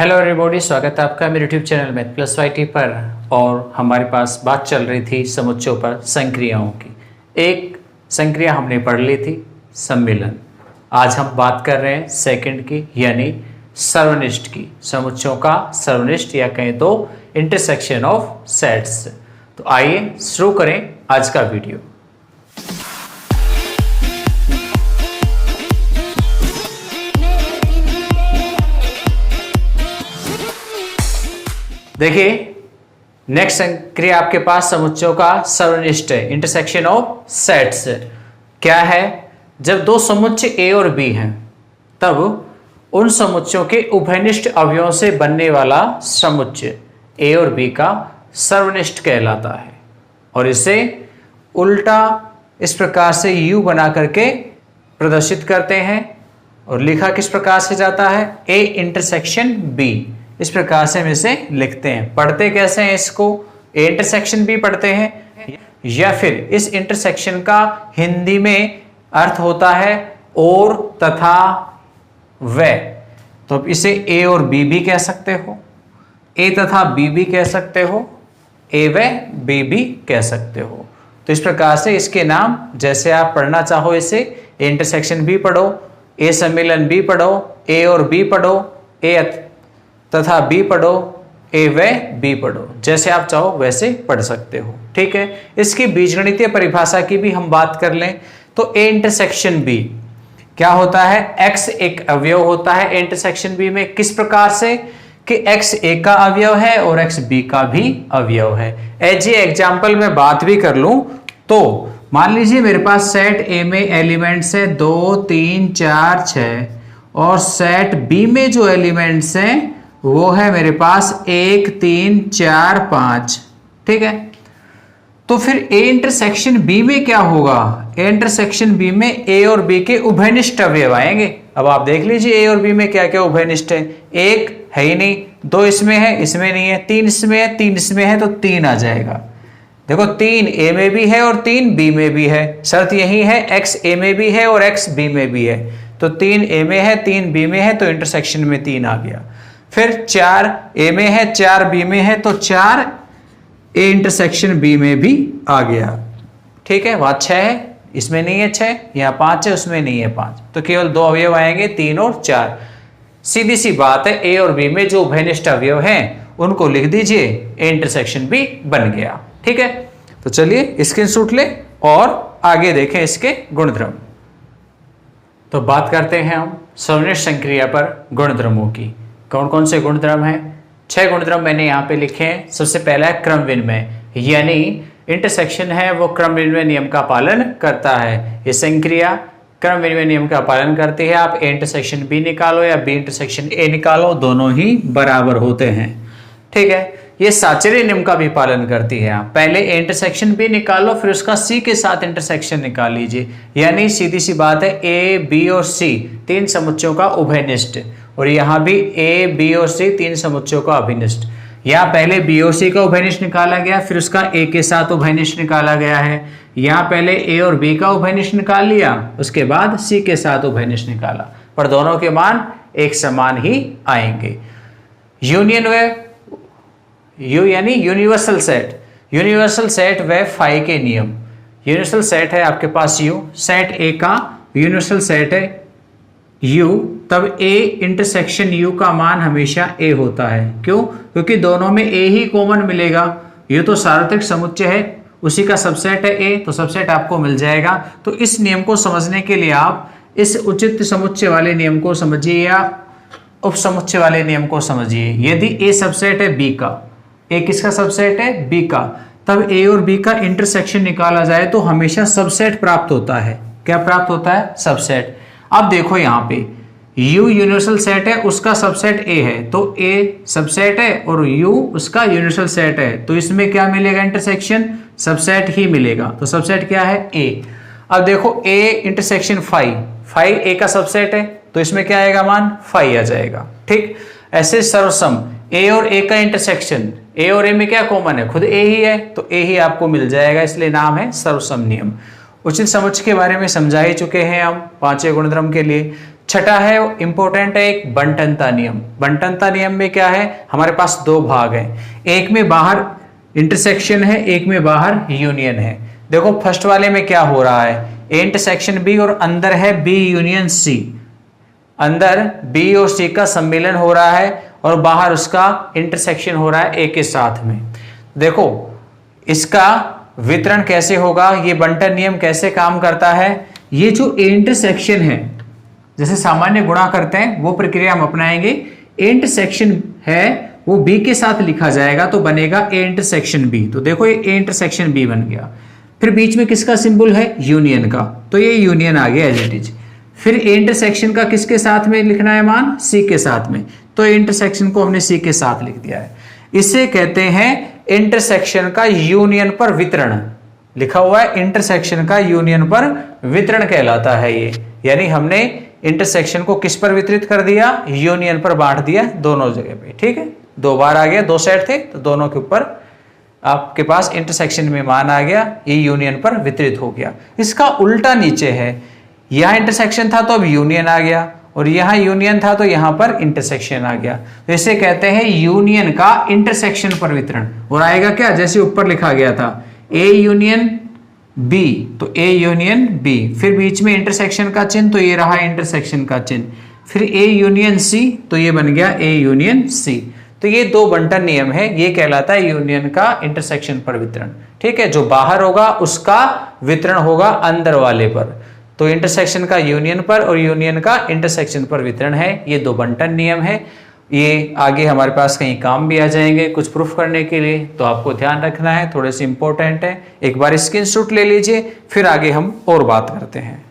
Hello everybody, स्वागत है आपका मेरे YouTube channel math plus YT पर। और हमारे पास बात चल रही थी समुच्चयों पर संक्रियाओं की। एक संक्रिया हमने पढ़ ली थी सम्मिलन। आज हम बात कर रहे हैं सेकंड की, यानी सर्वनिष्ठ की, समुच्चयों का सर्वनिष्ठ या कहें तो इंटरसेक्शन ऑफ सेट्स। तो आइए शुरू करें आज का वीडियो। देखिए, नेक्स्ट संक्रिया आपके पास समुच्चयों का सर्वनिष्ठ है, इंटरसेक्शन ऑफ सेट्स। क्या है? जब दो समुच्चय ए और बी हैं तब उन समुच्चयों के उभयनिष्ठ अवयवों से बनने वाला समुच्चय ए और बी का सर्वनिष्ठ कहलाता है। और इसे उल्टा इस प्रकार से यू बना करके प्रदर्शित करते हैं और लिखा किस प्रकार से जाता है? A intersection B. इस प्रकार से हम इसे लिखते हैं। पढ़ते कैसे हैं इसको? ए इंटरसेक्शन बी पढ़ते हैं, या फिर इस इंटरसेक्शन का हिंदी में अर्थ होता है और तथा व। तो इसे ए और बी भी कह सकते हो, ए तथा बी भी कह सकते हो, ए व बी भी कह सकते हो। तो इस प्रकार से इसके नाम जैसे आप पढ़ना चाहो, इसे ए इंटरसेक्शन बी पढ़ो, ए सम्मिलन बी पढ़ो, ए और बी पढ़ो, ए तथा बी पढ़ो, ए व बी पढ़ो, जैसे आप चाहो वैसे पढ़ सकते हो। ठीक है। इसकी बीजगणितीय परिभाषा की भी हम बात कर लें तो ए इंटरसेक्शन बी क्या होता है? एक्स एक अवयव होता है ए इंटरसेक्शन बी में। किस प्रकार से कि एक्स ए का अवयव है और एक्स बी का भी अवयव है। एज ए एग्जाम्पल में बात भी कर लूं तो मान लीजिए मेरे पास सेट ए में एलिमेंट्स है 2, 3, 4, 6 और सेट बी में जो एलिमेंट्स हैं वो है मेरे पास 1, 3, 4, 5। ठीक है। तो फिर ए इंटरसेक्शन बी में क्या होगा? ए इंटरसेक्शन बी में ए और बी के उभयनिष्ठ अवयव आएंगे। अब आप देख लीजिए ए और बी में क्या क्या उभयनिष्ठ है। 1 है ही नहीं, 2 इसमें है, इसमें नहीं है, 3 इसमें है, 3 इसमें है, तो 3 आ जाएगा। देखो 3 ए में भी है और 3 बी में भी है। शर्त यही है एक्स ए में भी है और एक्स बी में भी है। तो 3 ए में है, 3 बी में है, तो इंटरसेक्शन में 3 आ गया। फिर 4 ए में है, 4 बी में है, तो 4 ए इंटरसेक्शन बी में भी आ गया। ठीक है। वहां 6 है, इसमें नहीं है 6, यहाँ 5 है, उसमें नहीं है 5, तो केवल 2 अवयव आएंगे, 3 और 4। सीधी सी बात है, ए और बी में जो उभयनिष्ठ अवयव हैं उनको लिख दीजिए, ए इंटरसेक्शन बी बन गया। ठीक है। तो चलिए स्क्रीनशॉट ले और आगे देखें इसके गुणधर्म। तो बात करते हैं हम सर्वनिष्ठ संक्रिया पर गुणधर्मों की। कौन कौन से गुणधर्म हैं? 6 गुणधर्म मैंने यहाँ पे लिखे हैं। सबसे पहला है क्रम विनिमय, यानी इंटरसेक्शन है वो क्रम विनिमय नियम का पालन करता है। ये संक्रिया क्रम विनिमय नियम का पालन करती है। आप ए इंटरसेक्शन बी निकालो या बी इंटरसेक्शन ए निकालो, दोनों ही बराबर होते हैं। ठीक है। ये साचर्य नियम का भी पालन करती है। आप पहले ए इंटरसेक्शन बी निकालो, फिर उसका सी के साथ इंटरसेक्शन निकाल लीजिए, यानी सीधी सी बात है ए बी और सी 3 समुच्चयों का उभयनिष्ठ, और यहाँ भी ए बी और सी 3 समुच्चयों का अभिनिष्ठ। यहाँ पहले बी और सी का उभयनिष्ठ निकाला गया, फिर उसका ए के साथ उभयनिष्ठ निकाला गया है। यहाँ पहले ए और बी का उभयनिष्ठ निकाल लिया, उसके बाद सी के साथ उभयनिष्ठ निकाला, पर दोनों के मान एक समान ही आएंगे। यूनियन व यू यानी यूनिवर्सल सेट, यूनिवर्सल सेट व फाई के नियम। यूनिवर्सल सेट है आपके पास यू, सेट ए का यूनिवर्सल सेट है यू, तब ए इंटरसेक्शन यू का मान हमेशा ए होता है। क्यों? क्योंकि दोनों में ए ही कॉमन मिलेगा। ये तो सार्वत्रिक समुच्चय है, उसी का सबसेट है ए, तो सबसेट आपको मिल जाएगा। तो इस नियम को समझने के लिए आप इस उचित समुच्चय वाले नियम को समझिए या उप समुच्चय वाले नियम को समझिए। यदि ए सबसेट है बी का, ए किसका सबसेट है? बी का, तब ए और बी का इंटरसेक्शन निकाला जाए तो हमेशा सबसेट प्राप्त होता है। क्या प्राप्त होता है? सबसेट। अब देखो यहाँ पे U यूनिवर्सल सेट है, उसका सबसेट A है, तो A सबसेट है और U उसका यूनिवर्सल सेट है, तो इसमें क्या मिलेगा? इंटरसेक्शन सबसेट ही मिलेगा। तो सबसेट क्या है? A। अब देखो A intersection phi, phi A का सबसेट है, तो इसमें क्या आएगा? मान फाई आ जाएगा। ठीक। ऐसे सर्वसम A और A का इंटरसेक्शन, A और A में क्या कॉमन है? खुद A ही है, तो A ही आपको मिल जाएगा, इसलिए नाम है सर्वसम नियम। उचित समुच्चय के बारे में समझा ही चुके हैं हम 5वें गुणधर्म के लिए। छठा है इंपॉर्टेंट है एक बंटनता नियम। बंटनता नियम में क्या है, हमारे पास दो भाग हैं, एक में बाहर इंटरसेक्शन है, एक में बाहर यूनियन है। देखो फर्स्ट वाले में क्या हो रहा है, ए इंटरसेक्शन बी और अंदर है बी यूनियन सी। अंदर बी और सी का सम्मिलन हो रहा है और बाहर उसका इंटरसेक्शन हो रहा है ए के साथ में। देखो इसका वितरण कैसे होगा, ये बंटन नियम कैसे काम करता है। ये जो ए इंटरसेक्शन है, जैसे सामान्य गुणा करते हैं वो प्रक्रिया हम अपनाएंगे। ए इंटरसेक्शन है वो बी के साथ लिखा जाएगा तो बनेगा ए इंटरसेक्शन बी। तो देखो ये ए इंटरसेक्शन बी बन गया। फिर बीच में किसका सिंबल है, यूनियन का, तो ये यूनियन आ गया एज इट इज। फिर ए इंटरसेक्शन का किसके साथ में लिखना है मान, सी के साथ में, तो ए इंटरसेक्शन को हमने सी के साथ लिख दिया है। इसे कहते हैं इंटरसेक्शन का यूनियन पर वितरण। लिखा हुआ है इंटरसेक्शन का यूनियन पर वितरण कहलाता है ये, यानी हमने इंटरसेक्शन को किस पर वितरित कर दिया, यूनियन पर बांट दिया दोनों जगह पे। ठीक है, दो बार आ गया, दो सेट थे तो दोनों के ऊपर आपके पास इंटरसेक्शन में मान आ गया, ये यूनियन पर वितरित हो गया। इसका उल्टा नीचे है, यहां इंटरसेक्शन था तो अब यूनियन आ गया और यहां यूनियन था तो यहां पर इंटरसेक्शन आ गया। तो इसे कहते हैं यूनियन का इंटरसेक्शन पर वितरण। और आएगा क्या, जैसे ऊपर लिखा गया था ए यूनियन बी, तो ए यूनियन बी, फिर बीच में इंटरसेक्शन का चिन्ह तो ये रहा इंटरसेक्शन का चिन्ह, फिर ए यूनियन सी तो ये बन गया ए यूनियन सी। तो ये दो बंटन नियम है, ये कहलाता है यूनियन का इंटरसेक्शन पर वितरण। ठीक है, जो बाहर होगा उसका वितरण होगा अंदर वाले पर। तो इंटरसेक्शन का यूनियन पर और यूनियन का इंटरसेक्शन पर वितरण है, ये दो बंटन नियम है। ये आगे हमारे पास कहीं काम भी आ जाएंगे कुछ प्रूफ करने के लिए, तो आपको ध्यान रखना है, थोड़े से इंपॉर्टेंट है। एक बार स्क्रीनशॉट ले लीजिए, फिर आगे हम और बात करते हैं।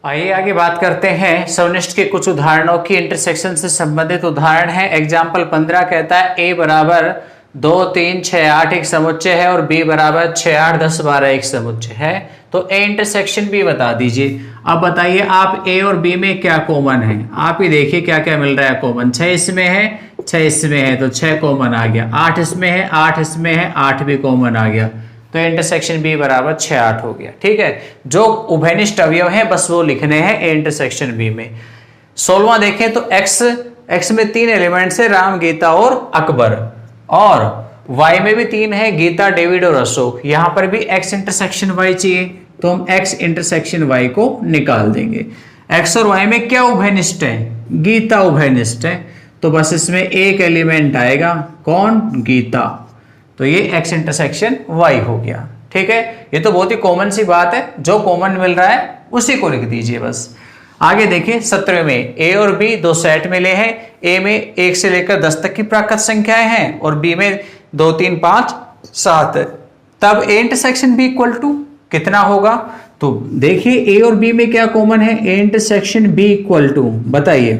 आइए आगे बात करते हैं सवनिष्ठ के कुछ उदाहरणों की। इंटरसेक्शन से संबंधित उदाहरण है। एग्जाम्पल 15 कहता है ए बराबर 2 3 6 8 एक समुच्चय है और बी बराबर 6 8 10 12 एक समुच्चय है। तो ए इंटरसेक्शन बी बता दीजिए। अब बताइए आप ए और बी में क्या कॉमन है, आप ही देखिए क्या क्या मिल रहा है कॉमन। 6 इसमें है, 6 इसमें है, तो 6 कॉमन आ गया। 8 इसमें है, 8 इसमें है, 8 भी कॉमन आ गया। तो इंटरसेक्शन बी बराबर 6 8 हो गया। ठीक है, जो उभयनिष्ठ अवयव है बस वो लिखने हैं ए इंटरसेक्शन बी में। 16वां देखें तो एक्स में 3 एलिमेंट्स है, राम गीता और अकबर, और वाई में भी 3 है, गीता डेविड और अशोक। यहां पर भी एक्स इंटरसेक्शन वाई चाहिए तो हम एक्स इंटरसेक्शन वाई को निकाल देंगे। एक्स और वाई में क्या उभयनिष्ठ है, गीता उभयनिष्ठ है, तो बस इसमें एक एलिमेंट आएगा, कौन, गीता। तो ये एक्स इंटरसेक्शन वाई हो गया। ठीक है, ये तो बहुत ही कॉमन सी बात है, जो कॉमन मिल रहा है उसी को लिख दीजिए बस। आगे देखिए 17 में ए और बी दो सेट मिले हैं। ए में 1 से लेकर 10 तक की प्राकृत संख्याएं हैं और बी में 2 3 5 7। तब A intersection B equal to कितना होगा, तो देखिए ए और बी में क्या कॉमन है, A intersection B equal to, बताइए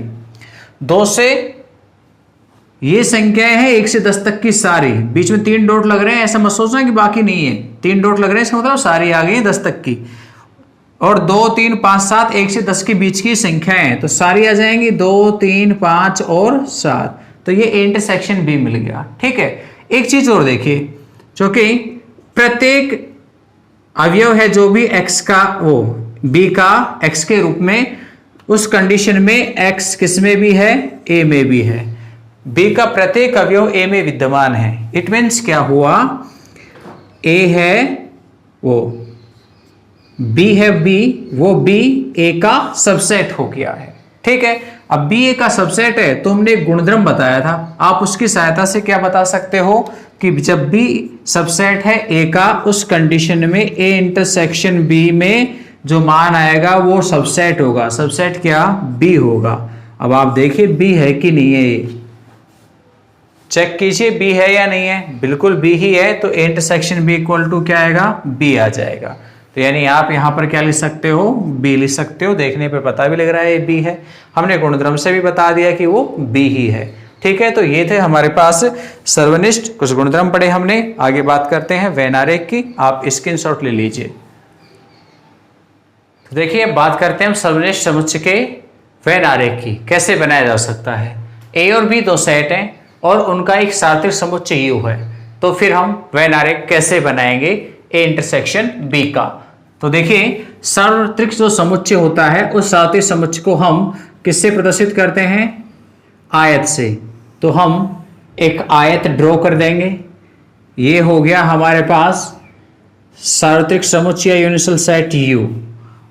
2 से ये संख्याएं हैं 1 से 10 तक की सारी, बीच में 3 डॉट लग रहे हैं, ऐसा मत सोचना कि बाकी नहीं है, 3 डॉट लग रहे हैं, इसका मतलब सारी आ गई है 10 तक की। और 2 3 5 7 1 से 10 के बीच की संख्याएं हैं तो सारी आ जाएंगी 2 3 5 और 7। तो ये इंटरसेक्शन बी मिल गया। ठीक है, एक चीज और देखिए, जो कि प्रत्येक अवयव है जो भी x का वो b का x के रूप में, उस कंडीशन में x किस में भी है, a में भी है। b का प्रत्येक अवयव a में विद्यमान है। इट मीन्स क्या हुआ, a है वो b है b, वो b a का सबसेट हो गया है। ठीक है, अब b a का सबसेट है तो हमने गुणधर्म बताया था, आप उसकी सहायता से क्या बता सकते हो कि जब b सबसेट है a का, उस कंडीशन में a इंटरसेक्शन b में जो मान आएगा वो सबसेट होगा। सबसेट क्या, b होगा। अब आप देखिए b है कि नहीं है, ये चेक कीजिए b है या नहीं है, बिल्कुल b ही है। तो a intersection b equal to क्या आएगा, b आ जाएगा। तो यानी आप यहां पर क्या लिख सकते हो, b लिख सकते हो, देखने पे पता भी लग रहा है b है, हमने गुणधर्म से भी बता दिया कि वो b ही है। ठीक है, तो ये थे हमारे पास सर्वनिष्ठ, कुछ गुणधर्म पढ़े हमने। आगे बात करते हैं वेन आरेख की, आप स्क्रीनशॉट ले लीजिए। तो देखिए बात करते हैं हम सर्वनिष्ठ समुच्चय के वेन आरेख की, कैसे बनाया जा सकता है। ए और बी दो सेट हैं और उनका एक सार्थक समुच्चय यू है, तो फिर हम वेन आरेख कैसे बनाएंगे ए इंटरसेक्शन बी का। तो देखिए सार्वत्रिक जो समुच्चय होता है उस सार्वत्रिक समुच्चय को हम किससे प्रदर्शित करते हैं? आयत से। तो हम एक आयत ड्रॉ कर देंगे। ये हो गया हमारे पास सार्वत्रिक समुच्चय यूनिवर्सल सेट U।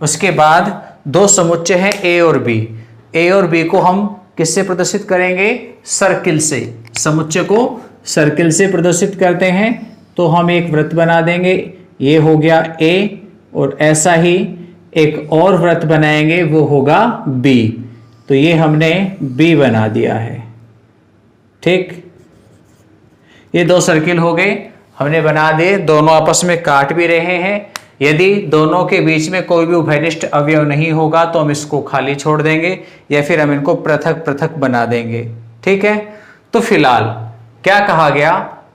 उसके बाद दो समुच्चय हैं A और B। A और B को हम किससे प्रदर्शित करेंगे? सर्किल से। समुच्चय को सर्किल से प्रदर्शित करते हैं तो हम एक वृत्त बना देंगे। ये हो गया A और ऐसा ही एक और वृत्त बनाएंगे, वो होगा B। तो ये हमने B बना दिया है। ठीक, ये दो सर्किल हो गए, हमने बना दिए। दोनों आपस में काट भी रहे हैं। यदि दोनों के बीच में कोई भी उभयनिष्ठ अवयव नहीं होगा तो हम इसको खाली छोड़ देंगे या फिर हम इनको पृथक पृथक बना देंगे। ठीक है, तो फिलहाल क्या कहा गया,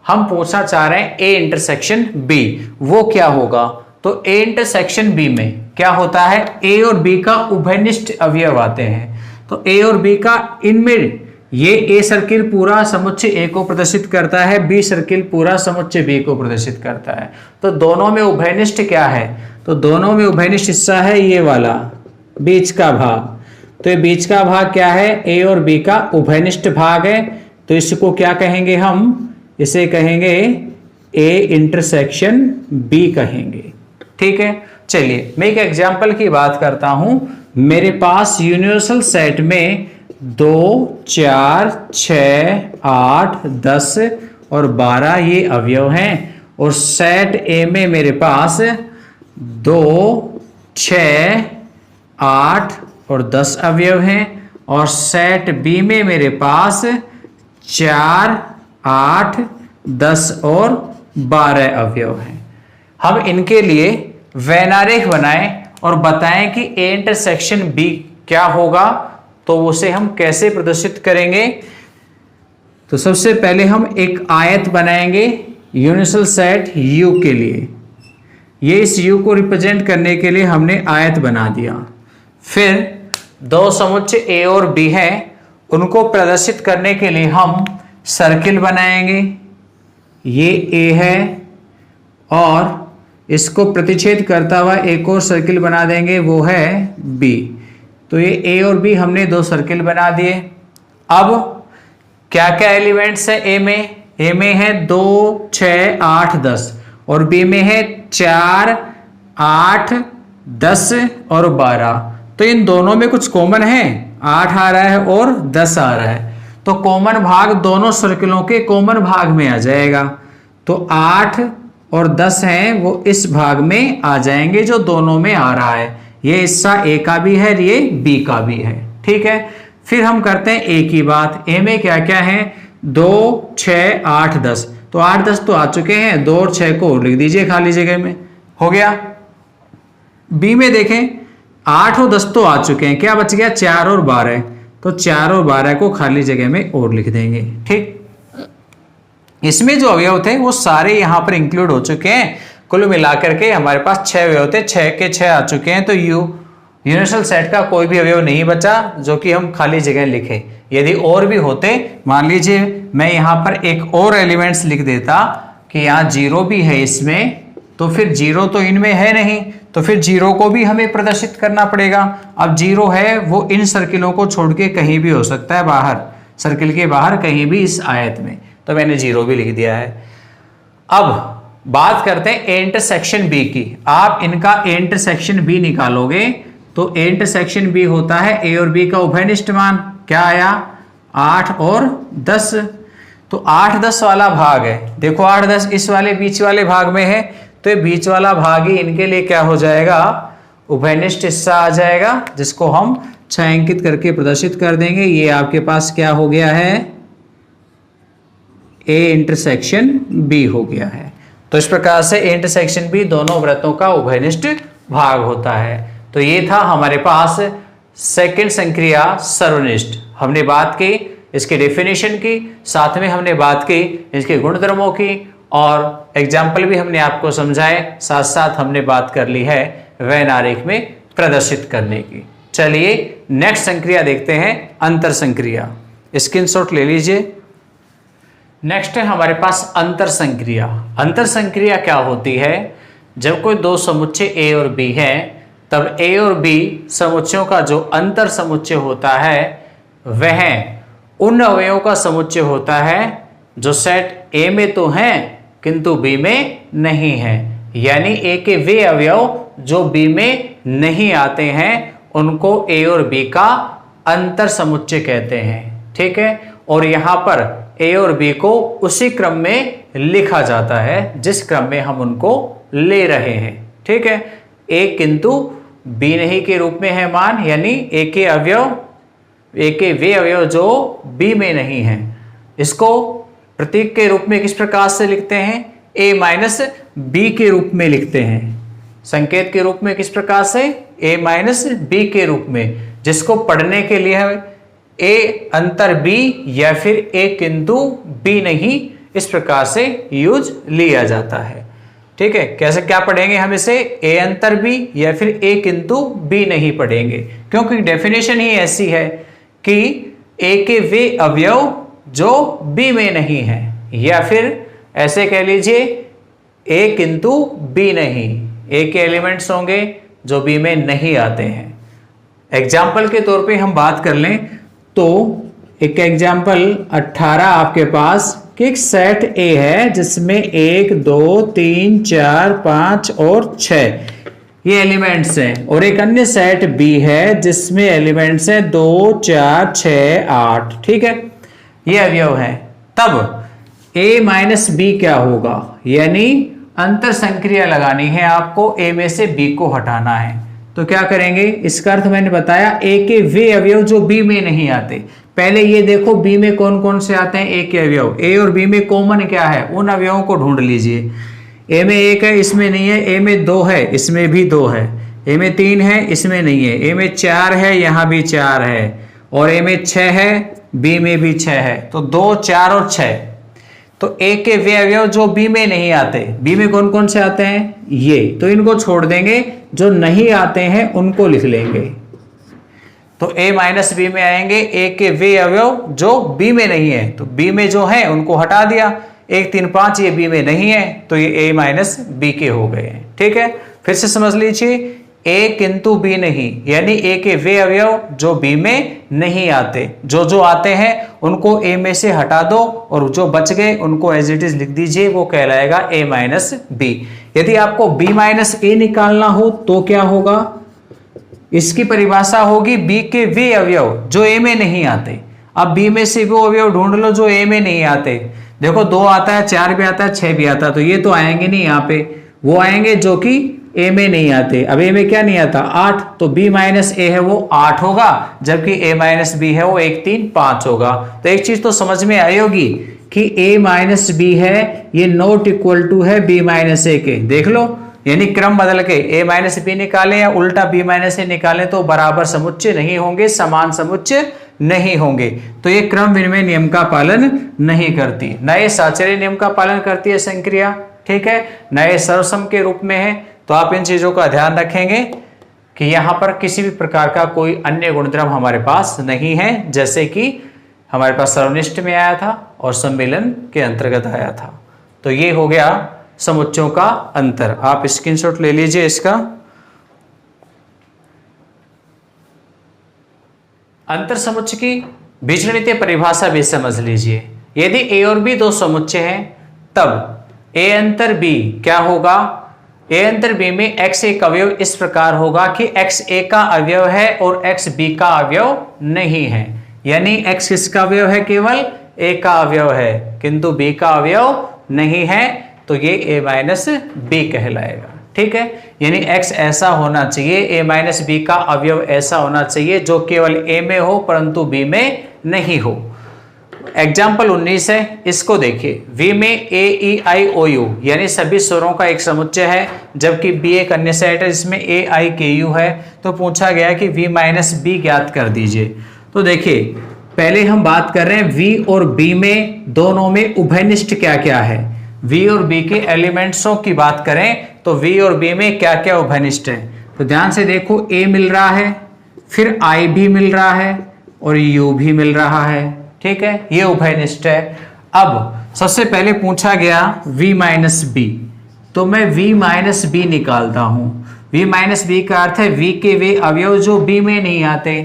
हम पूछना चाह रहे हैं A इंटरसेक्शन B, वो क्या होगा? तो A इंटरसेक्शन B में क्या होता है? A और B का उभयनिष्ठ अवयव आते हैं। तो A और B का, इनमें ये A सर्किल पूरा समुच्चय A को प्रदर्शित करता है, B सर्किल पूरा समुच्चय B को प्रदर्शित करता है। तो दोनों में उभयनिष्ठ क्या है? तो दोनों में उभयनिष्ठ हिस्सा है ये वाला बीच का भाग। तो ये बीच का भाग क्या है? A और B का उभयनिष्ठ भाग है। तो इसको क्या कहेंगे हम? इसे कहेंगे A इंटरसेक्शन B कहेंगे। ठीक है, चलिए मैं एक एग्जाम्पल की बात करता हूं। मेरे पास यूनिवर्सल सेट में 2, 4, 6, 8, 10 और 12 ये अवयव हैं और सेट A में मेरे पास 2, 6, 8 और 10 अवयव हैं और सेट B में मेरे पास 4, 8, 10 और 12 अवयव हैं। हम इनके लिए वेन आरेख बनाएं और बताएं कि A इंटरसेक्शन B क्या होगा, तो उसे हम कैसे प्रदर्शित करेंगे। तो सबसे पहले हम एक आयत बनाएंगे यूनिवर्सल सेट U के लिए। ये इस U को रिप्रेजेंट करने के लिए हमने आयत बना दिया। फिर दो समुच्चय A और B हैं, उनको प्रदर्शित करने के लिए हम सर्किल बनाएंगे। ये A है और इसको प्रतिच्छेद करता हुआ एक और सर्किल बना देंगे, वो है B। तो ये A और B हमने दो सर्किल बना दिए। अब क्या क्या एलिमेंट्स है A में? A में है 2, 6, 8, 10 और B में है 4, 8, 10 और 12। तो इन दोनों में कुछ कॉमन है, 8 आ रहा है और 10 आ रहा है। तो कॉमन भाग दोनों सर्किलों के कॉमन भाग में आ जाएगा। तो 8 और 10 हैं वो इस भाग में आ जाएंगे जो दोनों में आ रहा है। ये हिस्सा A का भी है, ये B का भी है। ठीक है, फिर हम करते हैं A की बात। A में क्या क्या है? 2, 6, 8, 10। तो 8, 10 तो आ चुके हैं, 2 और 6 को लिख दीजिए खाली जगह में, हो गया। B में देखें 8 और 10 तो आ चुके हैं, क्या बच गया? 4 और 12। तो 4 और 12 को खाली जगह में और लिख देंगे। ठीक, इसमें जो अवयव थे वो सारे यहां पर इंक्लूड हो चुके हैं। कुल मिलाकर के हमारे पास 6 अवयव थे, 6 के 6 आ चुके हैं। तो यूनिवर्सल सेट का कोई भी अवयव नहीं बचा जो कि हम खाली जगह लिखे। यदि और भी होते, मान लीजिए मैं यहां पर एक और एलिमेंट्स लिख देता कि यहाँ 0 भी है इसमें, तो फिर 0 तो इनमें है नहीं, तो फिर 0 को भी हमें प्रदर्शित करना पड़ेगा। अब 0 है वो इन सर्किलों को छोड़ के कहीं भी हो सकता है, बाहर सर्किल के बाहर कहीं भी इस आयत में, तो मैंने 0 भी लिख दिया है। अब बात करते हैं A इंटरसेक्शन B की। आप इनका A इंटरसेक्शन B निकालोगे तो A इंटरसेक्शन B होता है A और B का उभयनिष्ठ मान। क्या आया? 8 और 10। तो 8, 10 वाला भाग है, देखो 8, 10 इस वाले बीच वाले भाग में है, तो ये बीच वाला भाग ही इनके लिए क्या हो जाएगा? उभयनिष्ठ हिस्सा आ जाएगा, जिसको हम छायांकित करके प्रदर्शित कर देंगे। ये आपके पास क्या हो गया है? A इंटरसेक्शन B हो गया है। तो इस प्रकार से A इंटरसेक्शन B दोनों वृत्तों का उभयनिष्ठ भाग होता है। तो ये था हमारे पास सेकंड संक्रिया सर्वनिष्ठ। हमने बात की इसकी डेफिनेशन की, साथ में हमने बात की इसके गुणधर्मों की और एग्जाम्पल भी हमने आपको समझाए, साथ साथ हमने बात कर ली है वेन आरेख में प्रदर्शित करने की। चलिए नेक्स्ट संक्रिया देखते हैं, अंतर संक्रिया। स्क्रीनशॉट ले लीजिए। नेक्स्ट है हमारे पास अंतर संक्रिया। अंतर संक्रिया क्या होती है? जब कोई दो समुच्चय ए और बी है तब ए और बी समुच्चयों का जो अंतर समुच्चय होता है वह उन अवयवों का समुच्चय होता है जो सेट ए में तो हैं किंतु बी में नहीं है, यानी ए के वे अवयव जो बी में नहीं आते हैं उनको ए और बी का अंतर समुच्चय कहते हैं। ठीक है, और यहां पर ए और बी को उसी क्रम में लिखा जाता है जिस क्रम में हम उनको ले रहे हैं। ठीक है, ए किंतु बी नहीं के रूप में है मान, यानी ए के अवयव, ए के वे अवयव जो बी में नहीं है। इसको प्रतीक के रूप में किस प्रकार से लिखते हैं? ए माइनस बी के रूप में लिखते हैं। संकेत के रूप में किस प्रकार से? ए माइनस बी के रूप में, जिसको पढ़ने के लिए ए अंतर बी या फिर ए किंतु बी नहीं, इस प्रकार से यूज लिया जाता है। ठीक है, कैसे क्या पढ़ेंगे हम इसे? ए अंतर बी या फिर ए किंतु बी नहीं पढ़ेंगे, क्योंकि डेफिनेशन ही ऐसी है कि ए के वे अवयव जो बी में नहीं है, या फिर ऐसे कह लीजिए ए किंतु बी नहीं, ए के एलिमेंट्स होंगे जो बी में नहीं आते हैं। एग्जाम्पल के तौर पे हम बात कर लें तो एक एग्जाम्पल 18 आपके पास कि एक सेट ए है जिसमें 1 2 3 4 5 और 6 ये एलिमेंट्स हैं, और एक अन्य सेट बी है जिसमें एलिमेंट्स हैं 2 4 6 8। ठीक है, ये अवयव है। तब ए माइनस बी क्या होगा? यानी अंतर संक्रिया लगानी है आपको, ए में से बी को हटाना है। तो क्या करेंगे? इसका अर्थ मैंने बताया, ए के वे अवयव जो बी में नहीं आते। पहले ये देखो बी में कौन कौन से आते हैं ए के अवयव। ए और बी में कॉमन क्या है? उन अवयवों को ढूंढ लीजिए। ए में 1 है, इसमें नहीं है। ए में 2 है, इसमें भी 2 है। ए में 3 है, इसमें नहीं है। ए में 4 है, यहाँ भी 4 है। और ए में 6 है, बी में भी 6 है। तो 2 4 और 6। तो ए के वे अवयव जो बी में नहीं आते, बी में कौन कौन से आते हैं? ये, तो इनको छोड़ देंगे, जो नहीं आते हैं उनको लिख लेंगे। तो ए माइनस बी में आएंगे ए के वे अवयव जो बी में नहीं है, तो बी में जो है उनको हटा दिया। 1 3 5 ये बी में नहीं है, तो ये ए माइनस बी के हो गए। ठीक है, फिर से समझ लीजिए, ए किंतु बी नहीं, यानी ए के वे अवयव जो बी में नहीं आते, जो जो आते हैं उनको ए में से हटा दो, और जो बच गए उनको एज इट इज लिख दीजिए, वो कहलाएगा ए माइनस बी। यदि आपको बी माइनस ए निकालना हो तो क्या होगा? इसकी परिभाषा होगी बी के वे अवयव जो ए में नहीं आते। अब बी में से वो अवयव ढूंढ लो जो ए में नहीं आते। देखो 2 आता है, 4 भी आता है, 6 भी आता है, तो ये तो आएंगे नहीं यहाँ पे, वो आएंगे जो कि ए में नहीं आते। अब ए में क्या नहीं आता? 8, तो बी माइनस ए है वो 8 होगा, जबकि ए माइनस बी है वो 1 3 5 होगा। तो एक चीज तो समझ में आई होगी कि ए माइनस बी है, ये नॉट इक्वल टू है बी माइनस ए के। देख लो, यानी क्रम बदल के ए माइनस बी निकालें या उल्टा बी माइनस ए निकालें तो बराबर समुच्चय नहीं होंगे, समान समुच्चय नहीं होंगे। तो ये क्रम विनिमय नियम का पालन नहीं करती, नए साचर्य नियम का पालन करती है संक्रिया। ठीक है, नए सर्वसम के रूप में है। तो आप इन चीजों का ध्यान रखेंगे कि यहां पर किसी भी प्रकार का कोई अन्य गुणधर्म हमारे पास नहीं है, जैसे कि हमारे पास सर्वनिष्ठ में आया था और सम्मेलन के अंतर्गत आया था। तो ये हो गया समुच्चयों का अंतर। आप स्क्रीनशॉट ले लीजिए इसका। अंतर समुच्चय की बीजगणितीय परिभाषा भी समझ लीजिए। यदि ए और बी दो समुच्चय हैं तब ए अंतर बी क्या होगा? ए अंतर बी में एक्स एक अवयव इस प्रकार होगा कि एक्स ए का अवयव है और एक्स बी का अवयव नहीं है। यानी एक्स किसका अवयव है? केवल ए का अवयव है, किंतु बी का अवयव नहीं है, तो ये ए माइनस बी कहलाएगा। ठीक है, यानी एक्स ऐसा होना चाहिए, ए माइनस बी का अवयव ऐसा होना चाहिए जो केवल ए में हो परंतु बी में नहीं हो। एग्जाम्पल 19 है, इसको देखिए। वी में ए ई आई ओ यू यानी सभी स्वरों का एक समुच्चय है, जबकि बी एक अन्य सेट है जिसमें ए आई के यू है। तो पूछा गया कि वी माइनस बी ज्ञात कर दीजिए। तो देखिए, पहले हम बात कर रहे हैं वी और बी में, दोनों में उभयनिष्ठ क्या क्या है। वी और बी के एलिमेंट्सों की बात करें तो वी और बी में क्या क्या उभयनिष्ठ है। तो ध्यान से देखो, ए मिल रहा है, फिर आई भी मिल रहा है और यू भी मिल रहा है। ठीक है, ये उभयनिष्ठ है। अब सबसे पहले पूछा गया v माइनस बी, तो मैं v माइनस बी निकालता हूं। v माइनस बी का अर्थ है v के वे अवयव जो b में नहीं आते।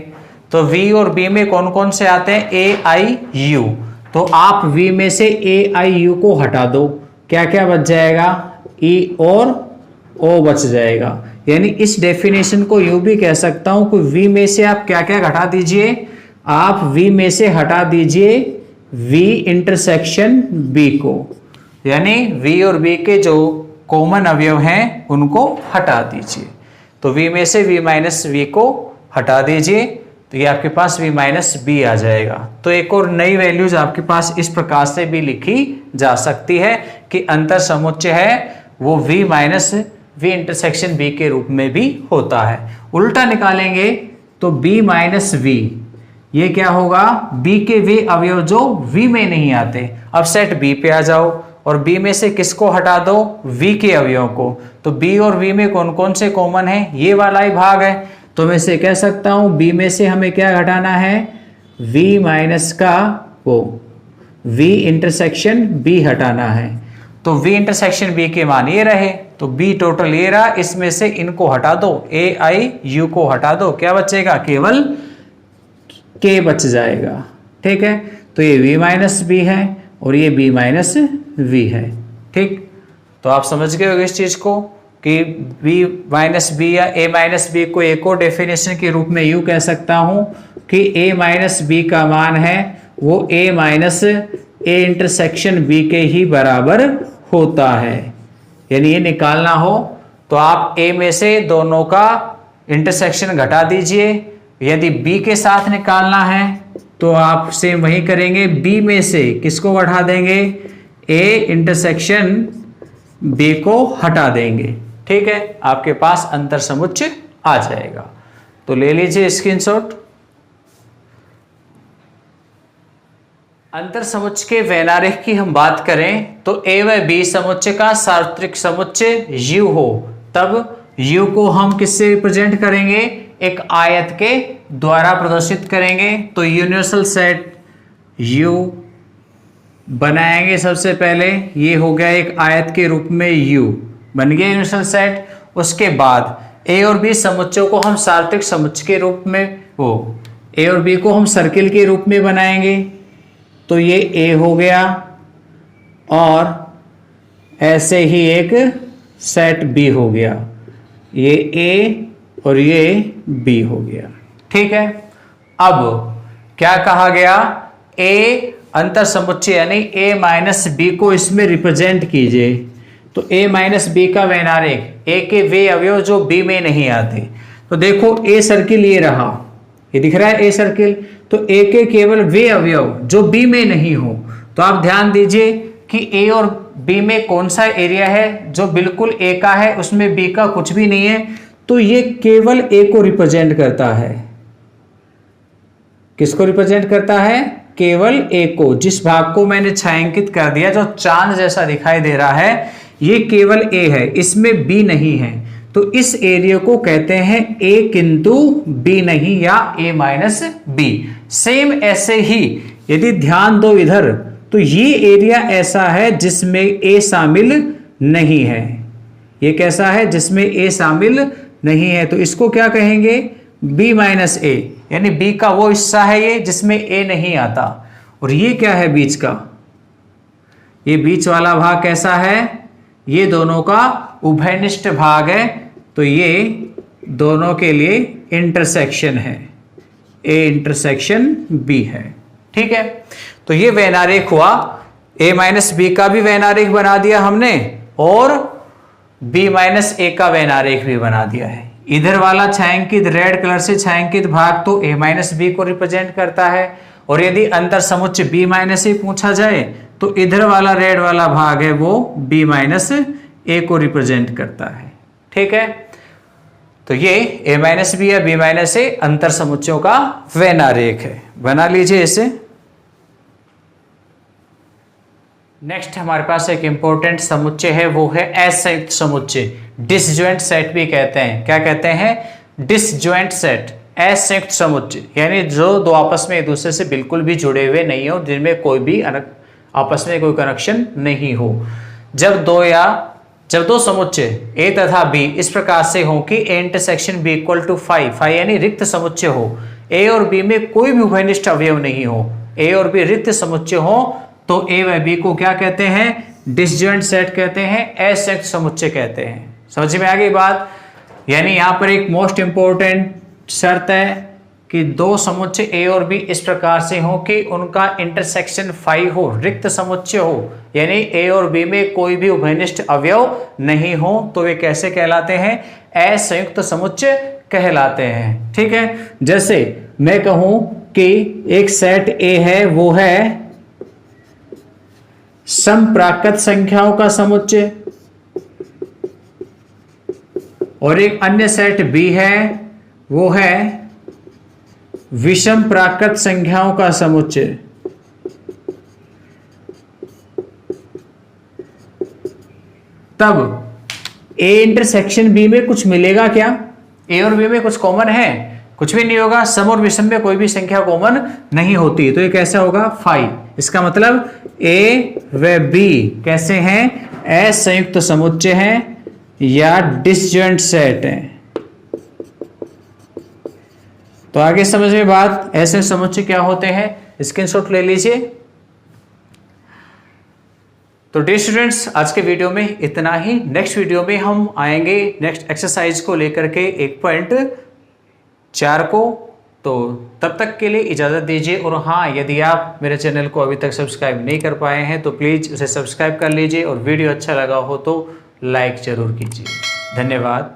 तो v और b में कौन कौन से आते हैं? a i u। तो आप v में से a i u को हटा दो, क्या क्या बच जाएगा? e और o बच जाएगा। यानी इस डेफिनेशन को यूं भी कह सकता हूं कि v में से आप क्या क्या घटा दीजिए? आप v में से हटा दीजिए v इंटरसेक्शन b को, यानी v और b के जो कॉमन अवयव हैं उनको हटा दीजिए। तो v में से v माइनस v को हटा दीजिए, तो ये आपके पास v माइनस b आ जाएगा। तो एक और नई वैल्यूज आपके पास इस प्रकार से भी लिखी जा सकती है कि अंतर समुच्चय है वो v minus v intersection b के रूप में भी होता है। उल्टा निकालेंगे तो b माइनस v, ये क्या होगा? b के वे अवयव जो v में नहीं आते। अब सेट b पे आ जाओ और b में से किसको हटा दो? v के अवयव को। तो b और v में कौन कौन से कॉमन है? ये वाला ही भाग है। तो मैं से कह सकता हूं b में से हमें क्या घटाना है? v माइनस का वो v इंटरसेक्शन b हटाना है। तो v इंटरसेक्शन b के मान ये रहे, तो b टोटल ये रहा। इसमें से इनको हटा दो, a i u को हटा दो, क्या बचेगा? केवल k बच जाएगा। ठीक है, तो ये v माइनस बी है और ये b माइनस v है। ठीक, तो आप समझ गए होंगे इस चीज को कि b माइनस बी या a माइनस बी को एक और डेफिनेशन के रूप में यूं कह सकता हूं कि a माइनस बी का मान है वो a minus a intersection b के ही बराबर होता है। यानी ये निकालना हो तो आप a में से दोनों का इंटरसेक्शन घटा दीजिए। यदि b के साथ निकालना है तो आप सेम वही करेंगे, b में से किसको बढ़ा देंगे? a इंटरसेक्शन b को हटा देंगे। ठीक है, आपके पास अंतर समुच्चय आ जाएगा। तो ले लीजिए स्क्रीनशॉट। अंतर समुच्चय के वैनारिक की हम बात करें तो a व b समुच्चय का सार्वत्रिक समुच्चय u हो, तब u को हम किससे रिप्रेजेंट करेंगे? एक आयत के द्वारा प्रदर्शित करेंगे। तो यूनिवर्सल सेट u बनाएंगे। सबसे पहले ये हो गया एक आयत के रूप में u बन गया यूनिवर्सल सेट। उसके बाद a और b समुच्चयों को हम सार्वत्रिक समुच्चय के रूप में a और b को हम सर्किल के रूप में बनाएंगे। तो ये a हो गया और ऐसे ही एक सेट b हो गया, ये a और ये b हो गया। ठीक है, अब क्या कहा गया? a अंतर समुच्चय यानी a माइनस बी को इसमें रिप्रेजेंट कीजिए। तो a माइनस बी का वैनारिक, a के वे अवयव जो b में नहीं आते। तो देखो a सर्किल ये रहा, ये दिख रहा है a सर्किल। तो a के केवल वे अवयव जो b में नहीं हो, तो आप ध्यान दीजिए कि a और b में कौन सा एरिया है जो बिल्कुल a का है, उसमें b का कुछ भी नहीं है। तो ये केवल a को रिप्रेजेंट करता है। किसको रिप्रेजेंट करता है? केवल a को। जिस भाग को मैंने छायांकित कर दिया जो चांद जैसा दिखाई दे रहा है, ये केवल a है, इसमें b नहीं है। तो इस एरिया को कहते हैं a किंतु b नहीं या a माइनस b। सेम ऐसे ही यदि ध्यान दो इधर, तो ये एरिया ऐसा है जिसमें a शामिल नहीं है। ये कैसा है? जिसमें a शामिल नहीं है। तो इसको क्या कहेंगे? b माइनस a, यानी b का वो हिस्सा है ये जिसमें a नहीं आता। और ये क्या है बीच का? ये बीच वाला भाग कैसा है? ये दोनों का उभयनिष्ठ भाग है। तो ये दोनों के लिए इंटरसेक्शन है, a इंटरसेक्शन b है। ठीक है, तो ये वैनारिक हुआ। a माइनस बी का भी वैनारिक बना दिया हमने और b माइनस a का वैनारिक भी बना दिया है। इधर वाला छायांकित रेड कलर से छायांकित भाग तो a माइनस बी को रिप्रेजेंट करता है। और यदि अंतर समुच्चय b माइनस ए पूछा जाए तो इधर वाला रेड वाला भाग है वो b माइनस ए को रिप्रेजेंट करता है। ठीक है, तो ये a माइनस बी या b माइनस ए अंतर समुच्चयों का वैनारिक है। बना लीजिए इसे। नेक्स्ट हमारे पास एक इंपॉर्टेंट समुच्चय है, वो है असंयुक्त समुच्चय, डिसजॉइंट सेट भी कहते हैं। क्या कहते हैं? डिसजॉइंट सेट, असंयुक्त समुच्चय, यानी जो दो आपस में एक दूसरे से बिल्कुल भी जुड़े हुए नहीं हो, जिनमें कोई भी आपस में कोई कनेक्शन नहीं हो। जब दो या जब दो समुच्चय ए तथा बी इस प्रकार से हो कि A intersection B equal to 5 यानी रिक्त समुच्चय हो, ए और बी में कोई भी उभयनिष्ठ अवयव नहीं हो, ए और बी रिक्त समुच्चय हो, तो ए व बी को क्या कहते हैं? डिसजॉइंट सेट कहते हैं, असंयुक्त समुच्चय कहते हैं। समझ में आ गई बात? यानी यहां पर एक मोस्ट इंपॉर्टेंट शर्त है कि दो समुच्चय ए और बी इस प्रकार से हो कि उनका इंटरसेक्शन 5 हो, रिक्त समुच्चय हो, यानी ए और बी में कोई भी उभयनिष्ठ अवयव नहीं हो, तो वे कैसे कहलाते हैं? असंयुक्त समुच्चय कहलाते हैं। ठीक है, जैसे मैं कहूं कि एक सेट ए है, वो है समप्राकृत संख्याओं का समुच्चय, और एक अन्य सेट बी है, वो है विषम प्राकृत संख्याओं का समुच्चय। तब ए इंटरसेक्शन बी में कुछ मिलेगा क्या? ए और बी में कुछ कॉमन है? कुछ भी नहीं होगा। सम और विषम में कोई भी संख्या कॉमन नहीं होती, तो ये कैसा होगा? 5। इसका मतलब ए व बी कैसे हैं? असंयुक्त समुच्चय हैं या डिसजॉइंट सेट हैं। तो आगे समझ में बात, ऐसे समुच्चय क्या होते हैं? स्क्रीनशॉट ले लीजिए। तो डियर स्टूडेंट्स, आज के वीडियो में इतना ही। नेक्स्ट वीडियो में हम आएंगे नेक्स्ट एक्सरसाइज को लेकर के 1.4 को। तो तब तक के लिए इजाज़त दीजिए। और हाँ, यदि आप मेरे चैनल को अभी तक सब्सक्राइब नहीं कर पाए हैं तो प्लीज़ उसे सब्सक्राइब कर लीजिए, और वीडियो अच्छा लगा हो तो लाइक ज़रूर कीजिए। धन्यवाद।